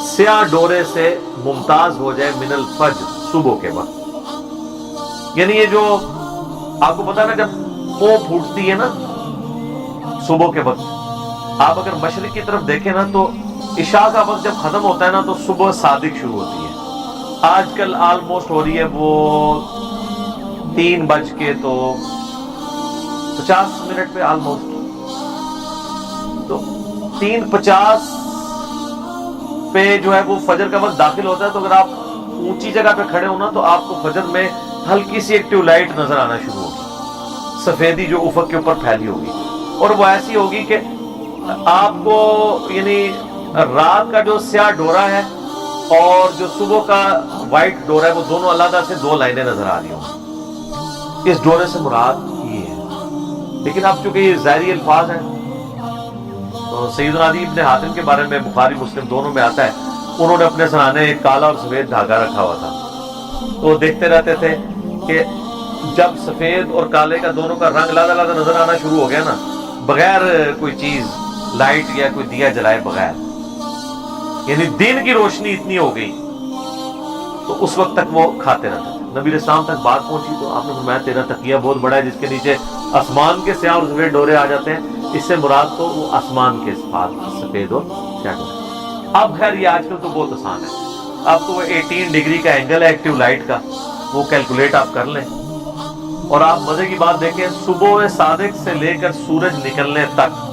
سیاہ ڈورے سے ممتاز ہو جائے، من الفجر، صبح کے وقت، یعنی یہ جو آپ کو پتا ہے نا جب پو پھوٹتی ہے نا صبح کے وقت، آپ اگر مشرق کی طرف دیکھیں نا تو عشاء کا وقت جب ختم ہوتا ہے نا تو صبح صادق شروع ہوتی ہے، آج کل آلموسٹ ہو رہی ہے وہ 3:50 پہ آلموسٹ، تو 3:50 پہ جو ہے وہ فجر کا وقت داخل ہوتا ہے، تو اگر آپ اونچی جگہ پہ کھڑے ہو نا تو آپ کو فجر میں ہلکی سی ایک ٹیوب لائٹ نظر آنا شروع ہوگی، سفیدی جو افق کے اوپر پھیلی ہوگی، اور وہ ایسی ہوگی کہ آپ کو یعنی رات کا جو سیاہ ڈورا ہے اور جو صبح کا وائٹ ڈورا ہے وہ دونوں علیحدہ سے 2 لائنیں نظر آ رہی ہوں، اس ڈورے سے مراد یہ ہے، لیکن اب چونکہ یہ ظاہری الفاظ ہیں، تو سیدنا عدی ابن حاتم کے بارے میں بخاری مسلم دونوں میں آتا ہے، انہوں نے اپنے سرانے ایک کالا اور سفید دھاگا رکھا ہوا تھا، تو وہ دیکھتے رہتے تھے کہ جب سفید اور کالے کا دونوں کا رنگ علیحدہ علیحدہ نظر آنا شروع ہو گیا نا، بغیر کوئی چیز لائٹ یا کوئی دیا جلائے بغیر، یعنی دن کی روشنی اتنی ہو گئی، تو اس وقت تک وہ کھاتے رہتے تھے۔ نبی علیہ السلام تک بات پہنچی تو آپ نے فرمایا تیرا تکیہ بہت بڑا ہے جس کے نیچے آسمان کے سیاہ اور سفید ڈورے آ جاتے ہیں، اس سے مراد تو وہ آسمان کے سفید اور سیاہ ڈورے۔ اب خیر یہ آج کل تو بہت آسان ہے، اب تو وہ 18 ڈگری کا اینگل ہے ایکٹیو لائٹ کا، وہ کیلکولیٹ آپ کر لیں، اور آپ مزے کی بات دیکھیں صبح صادق سے لے کر سورج نکلنے تک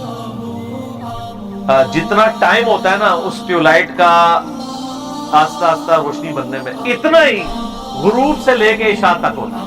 جتنا ٹائم ہوتا ہے نا اس ٹیوب لائٹ کا آہستہ آہستہ روشنی بننے میں، اتنا ہی غروب سے لے کے عشاء تک ہوتا ہے۔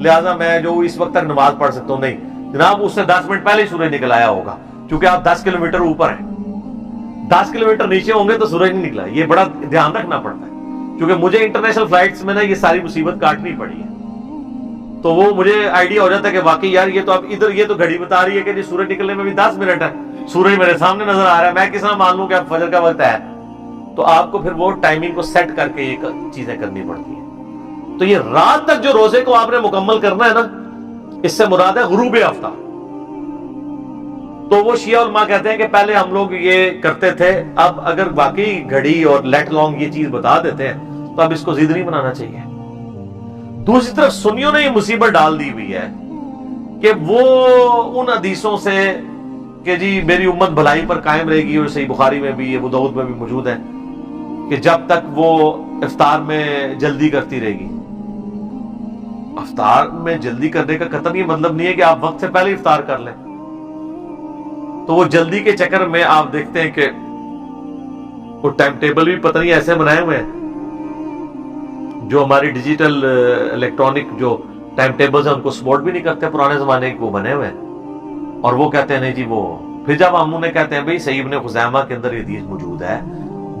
لہٰذا میں جو اس وقت تک نماز پڑھ سکتا ہوں. نہیں جناب، اس سے 10 منٹ پہلے ہی سورج نکل آیا ہوگا، کیونکہ آپ 10 کلومیٹر اوپر ہیں. 10 کلومیٹر نیچے ہوں گے تو سورج نہیں نکلا. یہ بڑا دھیان رکھنا پڑتا ہے، کیونکہ مجھے انٹرنیشنل فلائٹس میں نا یہ ساری مصیبت کاٹنی پڑی ہے. تو وہ مجھے آئیڈیا ہو جاتا ہے کہ واقعی یار یہ تو اب ادھر یہ تو گھڑی بتا رہی ہے کہ جی سورج نکلنے میں بھی 10 منٹ ہے، سورج میرے سامنے نظر آ رہا ہے، میں کس طرح مان لوں کہ اب فجر کا وقت ہے. تو آپ کو پھر وہ ٹائمنگ کو سیٹ کر کے یہ چیزیں کرنی پڑتی ہیں. تو یہ رات تک جو روزے کو آپ نے مکمل کرنا ہے نا، اس سے مراد ہے غروب آفتاب. تو وہ شیعہ علماء کہتے ہیں کہ پہلے ہم لوگ یہ کرتے تھے، اب اگر واقعی گھڑی اور لیٹ لانگ یہ چیز بتا دیتے ہیں تو اب اس کو ضد نہیں بنانا چاہیے. دوسری طرف سنیوں نے یہ مصیبت ڈال دی ہوئی ہے کہ وہ ان حدیثوں سے کہ جی میری امت بھلائی پر قائم رہے گی، اور صحیح بخاری میں بھی، ابو داؤد میں بھی موجود ہے کہ جب تک وہ افطار میں جلدی کرتی رہے گی. افطار میں جلدی کرنے کا قطعاً یہ مطلب نہیں ہے کہ آپ وقت سے پہلے افطار کر لیں. تو وہ جلدی کے چکر میں آپ دیکھتے ہیں کہ وہ ٹائم ٹیبل بھی پتہ نہیں ایسے بنائے ہوئے ہیں، جو ہماری ڈیجیٹل الیکٹرانک جو ٹائم ٹیبلز ہیں ان کو سپورٹ بھی نہیں کرتے، پرانے زمانے کے وہ بنے ہوئے ہیں. اور وہ کہتے ہیں نہیں جی وہ، پھر جب ہم انہیں کہتے ہیں بھئی صحیح ابن خزیمہ کے اندر یہ حدیث موجود ہے،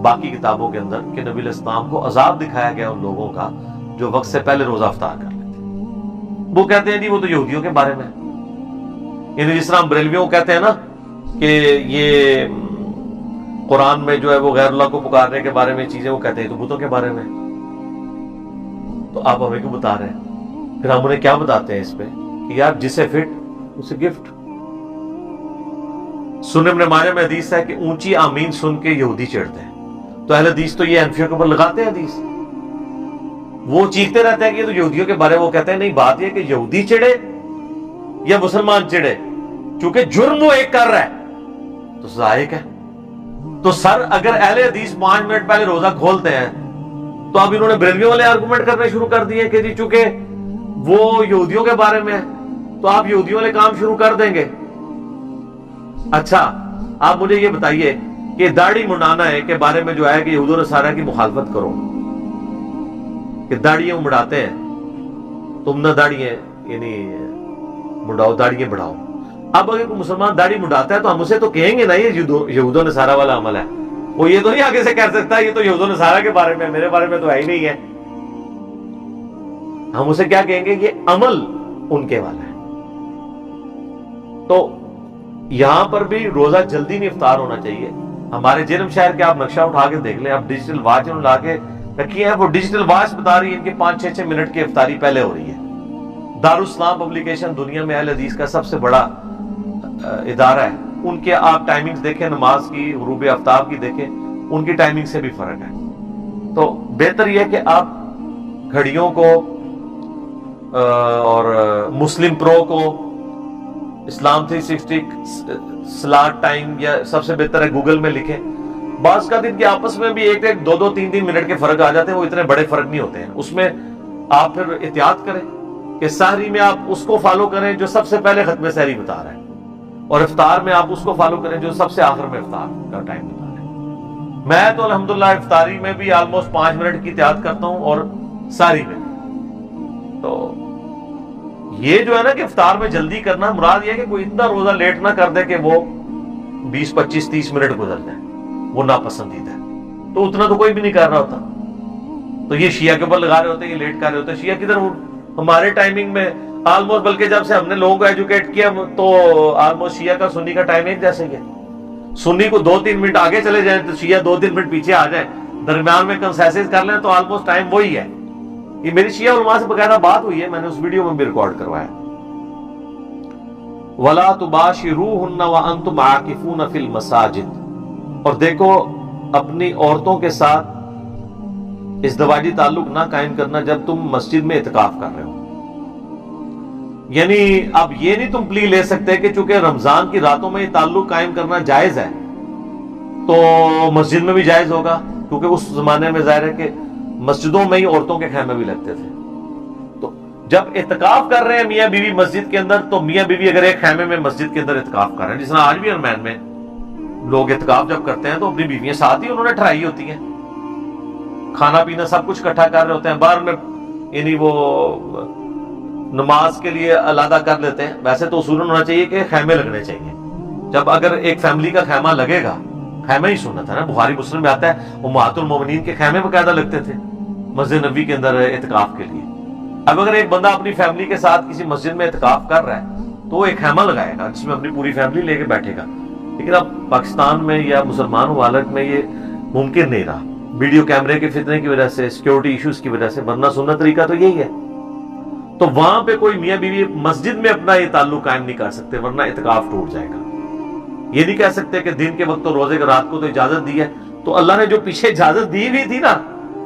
باقی کتابوں کے اندر، کہ نبی علیہ السلام کو عذاب دکھایا گیا ان لوگوں کا جو وقت سے پہلے روزہ افطار کر لیتے ہیں. وہ کہتے ہیں جی وہ تو یہودیوں کے بارے میں، یعنی جس طرح بریلویوں کہتے ہیں نا کہ یہ قرآن میں جو ہے وہ غیر اللہ کو پکارنے کے بارے میں چیزیں وہ کہتے ہیں تو بتوں کے بارے میں. تو آپ ہمیں کیوں بتا رہے ہیں؟ پھر ہم انہیں کیا بتاتے ہیں اس پہ کہ یار جسے فٹ اسے گفٹ. سنن ابن ماجہ میں حدیث ہے کہ اونچی آمین سن کے یہودی چڑھتے ہیں، تو اہل حدیث تو یہ انفیوں کے اوپر لگاتے ہیں حدیث، وہ چیختے رہتے ہیں کہ یہ تو یہودیوں کے بارے. وہ کہتے ہیں نہیں، بات یہ کہ یہودی چڑھے یا مسلمان چڑھے، چونکہ جرم وہ ایک کر رہا ہے تو سزا ایک ہے. تو سر اگر اہل حدیث 5 منٹ پہلے روزہ کھولتے ہیں تو اب انہوں نے بریلویوں والے آرگومنٹ کرنے شروع کر دیے کہ جی چونکہ وہ یہودیوں کے بارے میں ہے تو آپ یہودیوں والے کام شروع کر دیں گے. اچھا آپ مجھے یہ بتائیے کہ داڑھی منڈانا ہے کے بارے میں جو ہے کہ یہود و نصارہ کی مخالفت کرو، کہ داڑھیاں مڑاتے ہیں، تم نہ داڑھیاں یعنی مڑاؤ، داڑھیاں بڑھاؤ. اب اگر کوئی مسلمان داڑھی مڑاتا ہے تو ہم اسے تو کہیں گے نا یہ یہود و نصارہ والا عمل ہے. وہ یہ تو نہیں آگے سے کہہ سکتا یہ تو یہود و نصارہ کے بارے میں، میرے بارے میں تو ہے ہی نہیں ہے. ہم اسے کیا کہیں گے؟ یہ عمل ان کے والا ہے. تو یہاں پر بھی روزہ جلدی نہیں افطار ہونا چاہیے. ہمارے جرم شہر کے آپ نقشہ اٹھا کے دیکھ لیں، آپ ڈیجیٹل واچ لا کے رکھی ہے، وہ ڈیجیٹل واچ بتا رہی ہے ان کے 5-6 منٹ کی افطاری پہلے ہو رہی ہے. دارالاسلام پبلیکیشن دنیا میں اہل حدیث کا سب سے بڑا ادارہ ہے، ان کے آپ ٹائمنگز دیکھیں، نماز کی، غروب آفتاب کی دیکھیں، ان کی ٹائمنگ سے بھی فرق ہے. تو بہتر یہ ہے کہ آپ گھڑیوں کو اور مسلم پرو کو، اسلام 360 سلاٹ ٹائم، یا سب سے بہتر ہے گوگل میں لکھیں. بعض کا دن کے آپس میں بھی 1-1, 2-2, 3-3 منٹ کے فرق آ جاتے ہیں، وہ اتنے بڑے فرق نہیں ہوتے ہیں. اس میں آپ پھر احتیاط کریں کہ سحری میں آپ اس کو فالو کریں جو سب سے پہلے ختم سحری بتا رہا ہے، اور افطار میں آپ اس کو فالو کریں جو سب سے آخر میں افطار کا ٹائم بتا رہا ہے. میں تو الحمدللہ افطاری میں بھی آلموسٹ 5 منٹ کی احتیاط کرتا ہوں، اور سحری میں. تو یہ جو ہے نا کہ افطار میں جلدی کرنا، مراد یہ ہے کہ کوئی اتنا روزہ لیٹ نہ کر دے کہ وہ 20, 25, 30 منٹ گزر جائے، وہ ناپسندیدہ ہے. تو اتنا تو کوئی بھی نہیں کر رہا ہوتا. تو یہ شیعہ کے اوپر لگا رہے ہوتے ہیں، یہ لیٹ کر رہے ہوتے ہیں. شیعہ کدھر؟ ہمارے ٹائمنگ میں آلموسٹ، بلکہ جب سے ہم نے لوگوں کو ایجوکیٹ کیا تو آلموسٹ شیعہ کا سنی کا ٹائم ایک جیسے ہی ہے. سنی کو 2-3 منٹ آگے چلے جائیں تو شیعہ 2-3 منٹ پیچھے آ جائیں، درمیان میں کنسیسز کر لیں تو آلموسٹ ٹائم وہی ہے. یہ میری شیعہ علماء سے باقاعدہ بات ہوئی ہے، میں نے اس ویڈیو میں بھی ریکارڈ کروایا. وَلَا تُبَاشِرُوهُنَّ وَأَنْتُمْ عَاكِفُونَ فِي الْمَسَاجِدِ، اور دیکھو اپنی عورتوں کے ساتھ ازدواجی تعلق نہ قائم کرنا جب تم مسجد میں اعتکاف کر رہے ہو. یعنی اب یہ نہیں تم پلی لے سکتے کہ چونکہ رمضان کی راتوں میں یہ تعلق قائم کرنا جائز ہے تو مسجد میں بھی جائز ہوگا، کیونکہ اس زمانے میں ظاہر ہے کہ مسجدوں میں ہی عورتوں کے خیمے بھی لگتے تھے. تو جب اعتکاف کر رہے ہیں میاں بیوی مسجد کے اندر، تو میاں بیوی اگر ایک خیمے میں مسجد کے اندر اعتکاف کر رہے ہیں، جس طرح آج بھی ارمین میں لوگ اعتکاف جب کرتے ہیں تو اپنی بیویاں ساتھ ہی انہوں نے ٹھہرائی ہوتی ہیں، کھانا پینا سب کچھ اکٹھا کر رہے ہوتے ہیں. باہر میں یعنی وہ نماز کے لیے علیحدہ کر لیتے ہیں. ویسے تو اصول ہونا چاہیے کہ خیمے لگنے چاہیے. جب اگر ایک فیملی کا خیمہ لگے گا, خیمہ ہی سنت ہے نا, بخاری مسلم میں آتا ہے امہات المومنین کے خیمے باقاعدہ لگتے تھے مسجد نبوی کے اندر اعتکاف کے لیے. اب اگر ایک بندہ اپنی فیملی کے ساتھ کسی مسجد میں اعتکاف کر رہا ہے تو وہ ایک خیمہ لگائے گا جس میں اپنی پوری فیملی لے کے بیٹھے گا. لیکن اب پاکستان میں یا مسلمان ممالک میں یہ ممکن نہیں رہا, ویڈیو کیمرے کے فتنے کی وجہ سے, سیکیورٹی ایشوز کی وجہ سے, ورنہ سنت طریقہ تو یہی ہے. تو وہاں پہ کوئی میاں بیوی مسجد میں اپنا یہ تعلق قائم نہیں کر سکتے ورنہ اعتکاف ٹوٹ جائے گا. یہ نہیں کہہ سکتے کہ دن کے وقت تو روزے کے رات کو تو اجازت دی ہے, تو اللہ نے جو پیچھے اجازت دی ہوئی تھی نا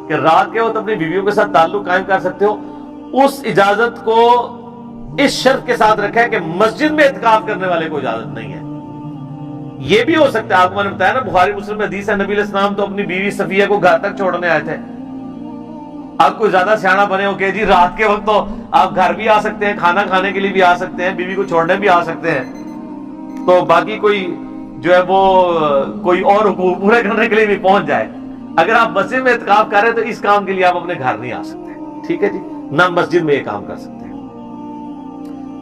کہ رات کے وقت اپنی بیویوں کے ساتھ تعلق قائم کر سکتے ہو, اس اجازت کو اس شرط کے ساتھ رکھا ہے کہ مسجد میں اعتکاف کرنے والے کو اجازت نہیں ہے. یہ بھی ہو سکتا ہے, آپ کو میں نے بتایا نا بخاری مسلم میں حدیث ہے, نبی علیہ السلام تو اپنی بیوی صفیہ کو گھر تک چھوڑنے آئے تھے. آپ کوئی زیادہ سیاںا بنے ہو کہ جی رات کے وقت تو آپ گھر بھی آ سکتے ہیں, کھانا کھانے کے لیے بھی آ سکتے ہیں, بیوی کو چھوڑنے بھی آ سکتے ہیں, تو باقی کوئی جو ہے وہ کوئی اور حقوق پورے کرنے کے لیے بھی پہنچ جائے. اگر آپ مسجد میں اعتکاف کر رہے ہیں تو اس کام کے لیے آپ اپنے گھر نہیں آ سکتے. ٹھیک ہے جی, نہ مسجد میں یہ کام کر سکتے ہیں.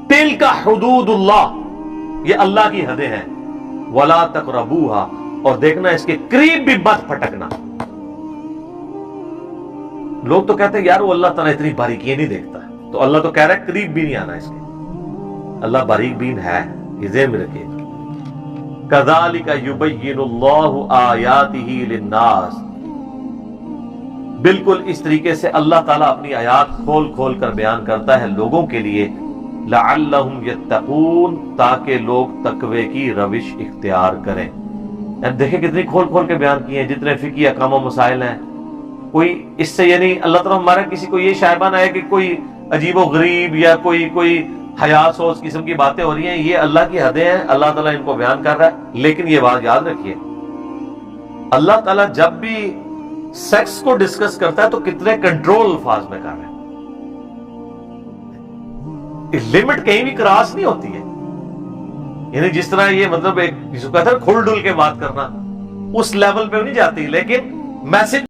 تلک حدود اللہ, یہ اللہ کی حدیں ہیں. ولا تقربوها, اور دیکھنا اس کے قریب بھی مت پھٹکنا. لوگ تو کہتے ہیں یار وہ اللہ تعالیٰ اتنی باریکیاں نہیں دیکھتا ہے, تو اللہ تو کہہ رہا ہے قریب بھی نہیں آنا اس کے. اللہ باریک بین ہے, یہ ذہن میں رکھیے. کذالک یبین اللہ آیاتہ للناس, بالکل اس طریقے سے اللہ تعالیٰ اپنی آیات کھول کھول کر بیان کرتا ہے لوگوں کے لیے. لعلہم یتقون, تاکہ لوگ تقوی کی روش اختیار کریں. دیکھیں کتنی کھول کھول کے بیان کیے ہیں, جتنے فقہی احکام و مسائل ہیں. کوئی اس سے یہ نہیں اللہ تعالیٰ ہمارا کسی کو یہ شائبہ نہ ہے کہ کوئی عجیب و غریب یا کوئی حیا سوز قسم کی باتیں ہو رہی ہیں. یہ اللہ کی حدیں ہیں, اللہ تعالیٰ ان کو بیان کر رہا ہے. لیکن یہ بات یاد رکھیے, اللہ تعالیٰ جب بھی سیکس کو ڈسکس کرتا ہے تو کتنے کنٹرول الفاظ میں کر رہا ہے. لمٹ کہیں بھی کراس نہیں ہوتی ہے. یعنی جس طرح یہ مطلب ایک جس کو کہتا ہے کھل ڈل کے بات کرنا, اس لیول پہ نہیں جاتی, لیکن میسج